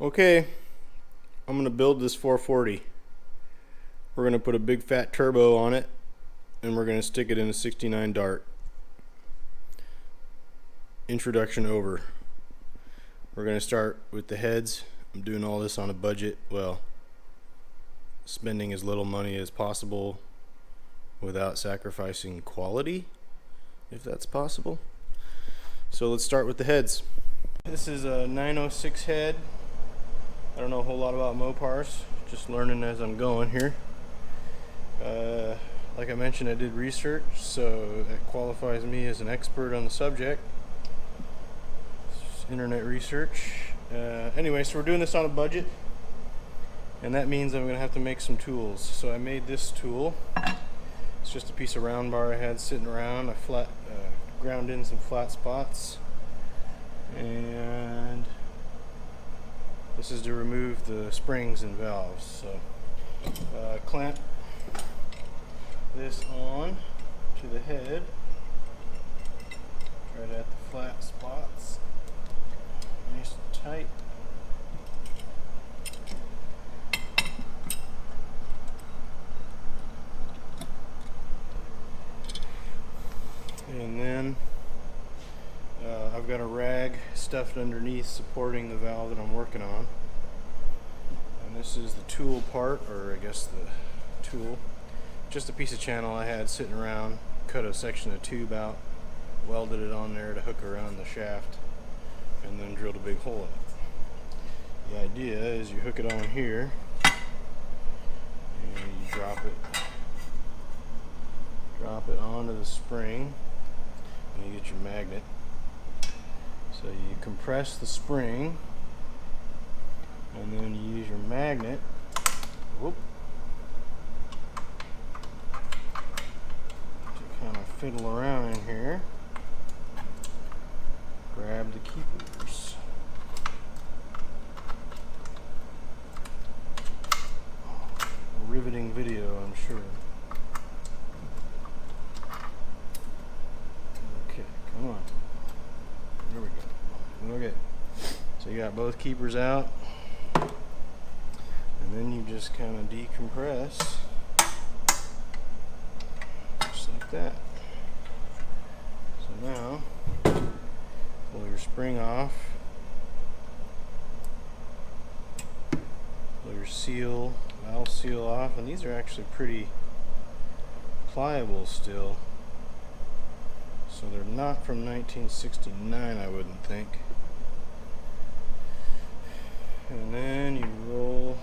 Okay, I'm going to build this 440. We're going to put a big fat turbo on it, and we're going to stick it in a 69 Dart. Introduction over. We're going to start with the heads. I'm doing all this on a budget. Well, spending as little money as possible without sacrificing quality, if that's possible. So let's start with the heads. This is a 906 head. I don't know a whole lot about Mopars, just learning as I'm going here. Like I mentioned, I did research, so that qualifies me as an expert on the subject. It's internet research. Anyway, so we're doing this on a budget, and that means I'm going to have to make some tools. So I made this tool. It's just a piece of round bar I had sitting around. I ground in some flat spots, and this is to remove the springs and valves. So clamp this on to the head right at the flat spots, nice and tight. And then I've got a rag stuffed underneath supporting the valve that I'm working on. And this is the tool part, or I guess the tool. Just a piece of channel I had sitting around, cut a section of tube out, welded it on there to hook around the shaft, and then drilled a big hole in it. The idea is you hook it on here, and you drop it onto the spring, and you get your magnet. So you compress the spring, and then you use your magnet. Whoop, to kind of fiddle around in here. Grab the keepers. A riveting video, I'm sure. Okay, come on. There we go. Okay, so you got both keepers out, and then you just kind of decompress, just like that. So now, pull your spring off, pull your valve seal off, and these are actually pretty pliable still. So they're not from 1969, I wouldn't think. And then you roll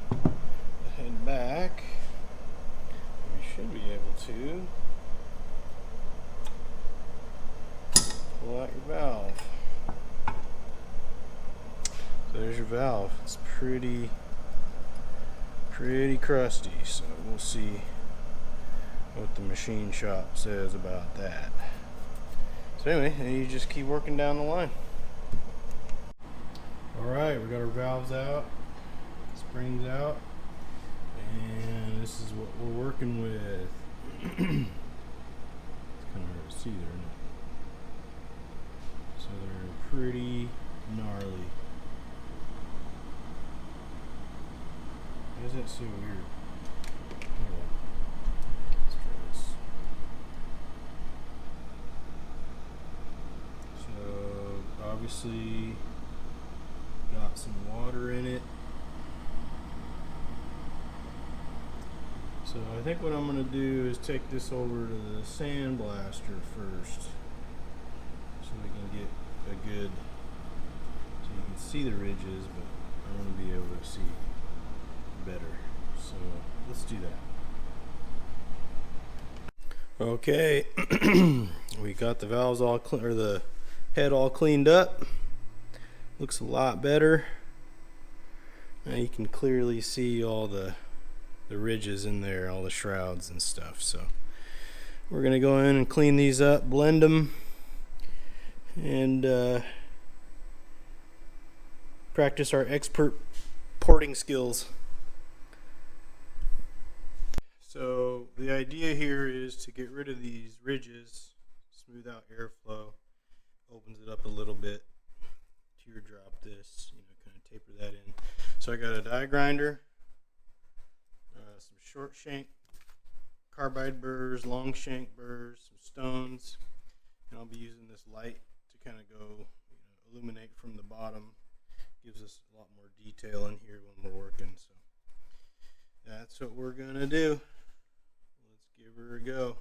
the head back. You should be able to pull out your valve. So there's your valve. It's pretty crusty, so we'll see what the machine shop says about that. So anyway, and you just keep working down the line. Alright, we got our valves out, springs out, and this is what we're working with. It's kind of hard to see there, isn't it? So they're pretty gnarly. Why is that so weird? Oh, let's try this. So obviously got some water in it. So I think what I'm going to do is take this over to the sandblaster first, so we can get a good, so you can see the ridges, but I want to be able to see better. So let's do that. Okay, we got the valves all or the head all cleaned up. Looks a lot better. Now you can clearly see all the ridges in there, all the shrouds and stuff. So we're gonna go in and clean these up, blend them, and practice our expert porting skills. So the idea here is to get rid of these ridges, smooth out airflow, opens it up a little bit, teardrop this, kind of taper that in. So I got a die grinder, some short shank carbide burrs, long shank burrs, some stones, and I'll be using this light to kind of go, illuminate from the bottom. Gives us a lot more detail in here when we're working. So that's what we're gonna do. Let's give her a go.